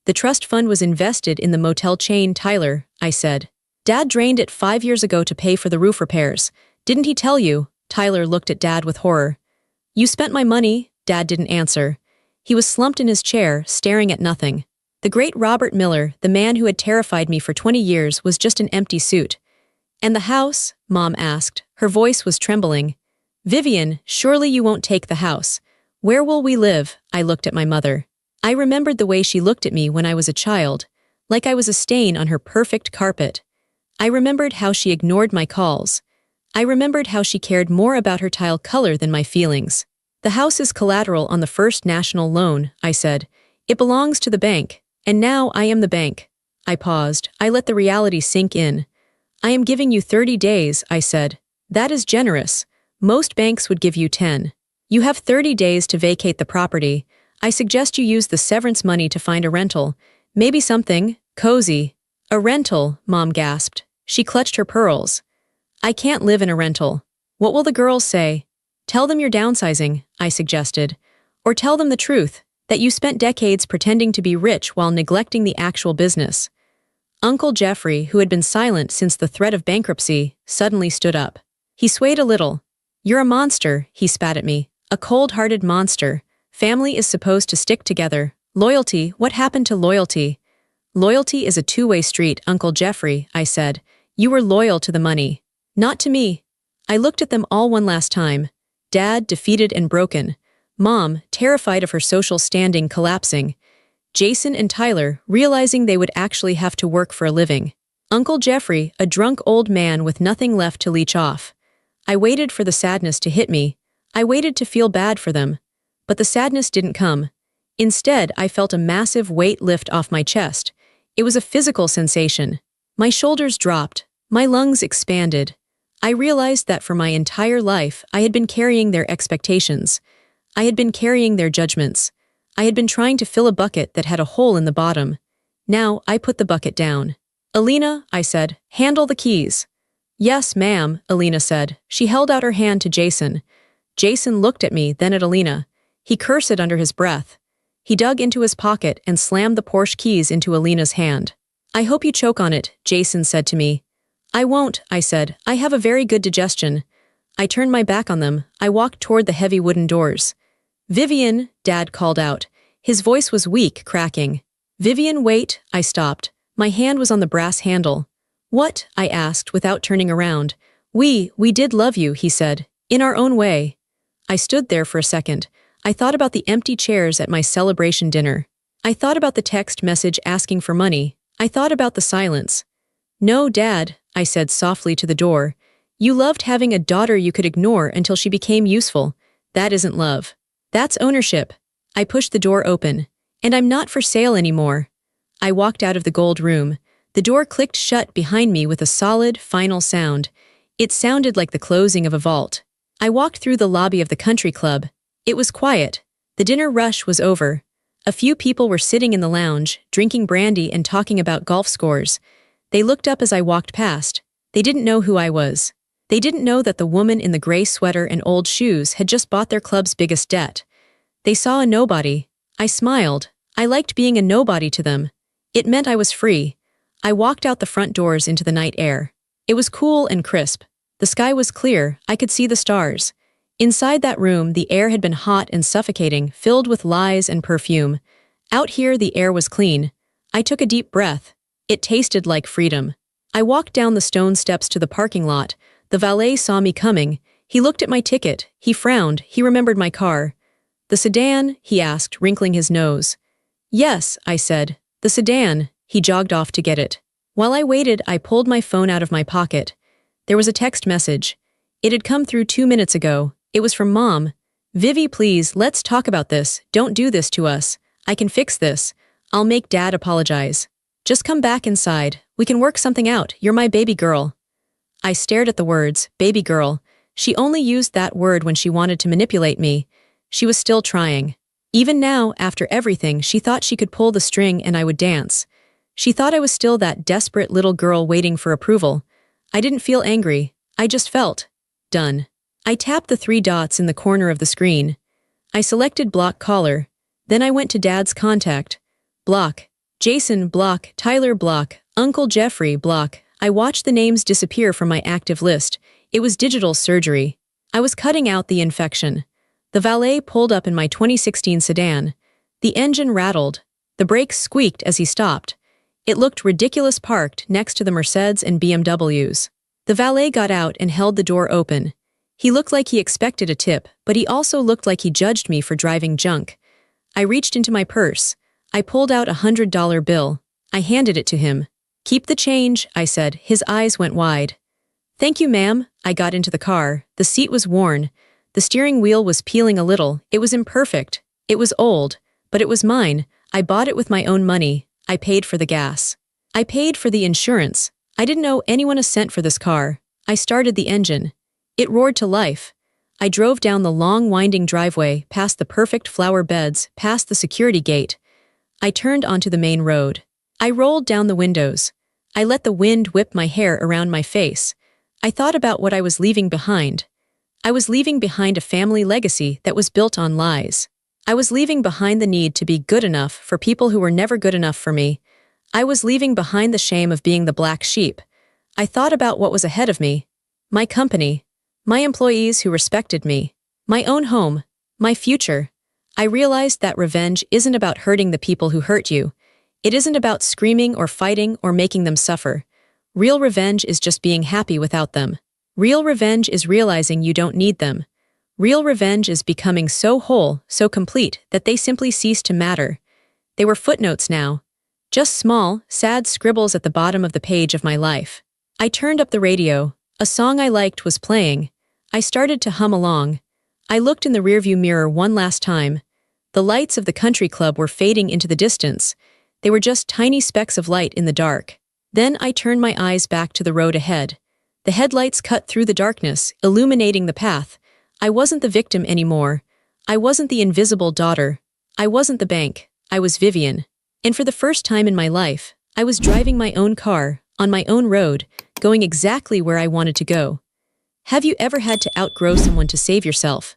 "The trust fund was invested in the motel chain, Tyler," I said. "Dad drained it 5 years ago to pay for the roof repairs. Didn't he tell you?" Tyler looked at Dad with horror. "You spent my money," Dad didn't answer. He was slumped in his chair, staring at nothing. The great Robert Miller, the man who had terrified me for 20 years, was just an empty suit. "And the house?" Mom asked. Her voice was trembling. "Vivian, surely you won't take the house. Where will we live?" I looked at my mother. I remembered the way she looked at me when I was a child, like I was a stain on her perfect carpet. I remembered how she ignored my calls. I remembered how she cared more about her tile color than my feelings. "The house is collateral on the First National loan," I said. "It belongs to the bank, and now I am the bank." I paused. I let the reality sink in. "I am giving you 30 days, I said. "That is generous. Most banks would give you 10. You have 30 days to vacate the property. I suggest you use the severance money to find a rental. Maybe something cozy." "A rental," Mom gasped. She clutched her pearls. "I can't live in a rental. What will the girls say?" "Tell them you're downsizing," I suggested. "Or tell them the truth, that you spent decades pretending to be rich while neglecting the actual business." Uncle Jeffrey, who had been silent since the threat of bankruptcy, suddenly stood up. He swayed a little. "You're a monster," he spat at me. "A cold-hearted monster. Family is supposed to stick together. Loyalty, what happened to loyalty?" "Loyalty is a two-way street, Uncle Jeffrey," I said. "You were loyal to the money. Not to me." I looked at them all one last time. Dad, defeated and broken. Mom, terrified of her social standing collapsing. Jason and Tyler, realizing they would actually have to work for a living. Uncle Jeffrey, a drunk old man with nothing left to leech off. I waited for the sadness to hit me. I waited to feel bad for them. But the sadness didn't come. Instead, I felt a massive weight lift off my chest. It was a physical sensation. My shoulders dropped. My lungs expanded. I realized that for my entire life, I had been carrying their expectations. I had been carrying their judgments. I had been trying to fill a bucket that had a hole in the bottom. Now, I put the bucket down. "Alina," I said, "handle the keys." "Yes, ma'am," Alina said. She held out her hand to Jason. Jason looked at me, then at Alina. He cursed under his breath. He dug into his pocket and slammed the Porsche keys into Alina's hand. "I hope you choke on it," Jason said to me. "I won't," I said. "I have a very good digestion." I turned my back on them. I walked toward the heavy wooden doors. "Vivian," Dad called out. His voice was weak, cracking. "Vivian, wait," I stopped. My hand was on the brass handle. "What?" I asked without turning around. We did love you," he said. "In our own way." I stood there for a second. I thought about the empty chairs at my celebration dinner. I thought about the text message asking for money. I thought about the silence. "No, Dad," I said softly to the door. "You loved having a daughter you could ignore until she became useful. That isn't love. That's ownership." I pushed the door open. "And I'm not for sale anymore." I walked out of the gold room. The door clicked shut behind me with a solid, final sound. It sounded like the closing of a vault. I walked through the lobby of the country club. It was quiet. The dinner rush was over. A few people were sitting in the lounge, drinking brandy and talking about golf scores. They looked up as I walked past. They didn't know who I was. They didn't know that the woman in the gray sweater and old shoes had just bought their club's biggest debt. They saw a nobody. I smiled. I liked being a nobody to them. It meant I was free. I walked out the front doors into the night air. It was cool and crisp. The sky was clear. I could see the stars. Inside that room, the air had been hot and suffocating, filled with lies and perfume. Out here, the air was clean. I took a deep breath. It tasted like freedom. I walked down the stone steps to the parking lot. The valet saw me coming. He looked at my ticket. He frowned. He remembered my car. "The sedan?" he asked, wrinkling his nose. "Yes," I said. "The sedan." He jogged off to get it. While I waited, I pulled my phone out of my pocket. There was a text message. It had come through 2 minutes ago. It was from Mom. "Vivi, please, let's talk about this. Don't do this to us. I can fix this. I'll make Dad apologize. Just come back inside. We can work something out. You're my baby girl." I stared at the words, baby girl. She only used that word when she wanted to manipulate me. She was still trying. Even now, after everything, she thought she could pull the string and I would dance. She thought I was still that desperate little girl waiting for approval. I didn't feel angry. I just felt done. I tapped the 3 dots in the corner of the screen. I selected block caller. Then I went to Dad's contact. Block. Jason, block. Tyler, block. Uncle Jeffrey, block. I watched the names disappear from my active list. It was digital surgery. I was cutting out the infection. The valet pulled up in my 2016 sedan. The engine rattled. The brakes squeaked as he stopped. It looked ridiculous parked next to the Mercedes and BMWs. The valet got out and held the door open. He looked like he expected a tip, but he also looked like he judged me for driving junk. I reached into my purse. I pulled out a $100 bill. I handed it to him. "Keep the change," I said. His eyes went wide. "Thank you, ma'am." I got into the car. The seat was worn. The steering wheel was peeling a little. It was imperfect. It was old. But it was mine. I bought it with my own money. I paid for the gas. I paid for the insurance. I didn't owe anyone a cent for this car. I started the engine. It roared to life. I drove down the long winding driveway, past the perfect flower beds, past the security gate. I turned onto the main road. I rolled down the windows. I let the wind whip my hair around my face. I thought about what I was leaving behind. I was leaving behind a family legacy that was built on lies. I was leaving behind the need to be good enough for people who were never good enough for me. I was leaving behind the shame of being the black sheep. I thought about what was ahead of me. My company. My employees who respected me. My own home. My future. I realized that revenge isn't about hurting the people who hurt you. It isn't about screaming or fighting or making them suffer. Real revenge is just being happy without them. Real revenge is realizing you don't need them. Real revenge is becoming so whole, so complete, that they simply cease to matter. They were footnotes now. Just small, sad scribbles at the bottom of the page of my life. I turned up the radio. A song I liked was playing. I started to hum along. I looked in the rearview mirror one last time. The lights of the country club were fading into the distance. They were just tiny specks of light in the dark. Then I turned my eyes back to the road ahead. The headlights cut through the darkness, illuminating the path. I wasn't the victim anymore. I wasn't the invisible daughter. I wasn't the bank. I was Vivian. And for the first time in my life, I was driving my own car, on my own road, going exactly where I wanted to go. Have you ever had to outgrow someone to save yourself?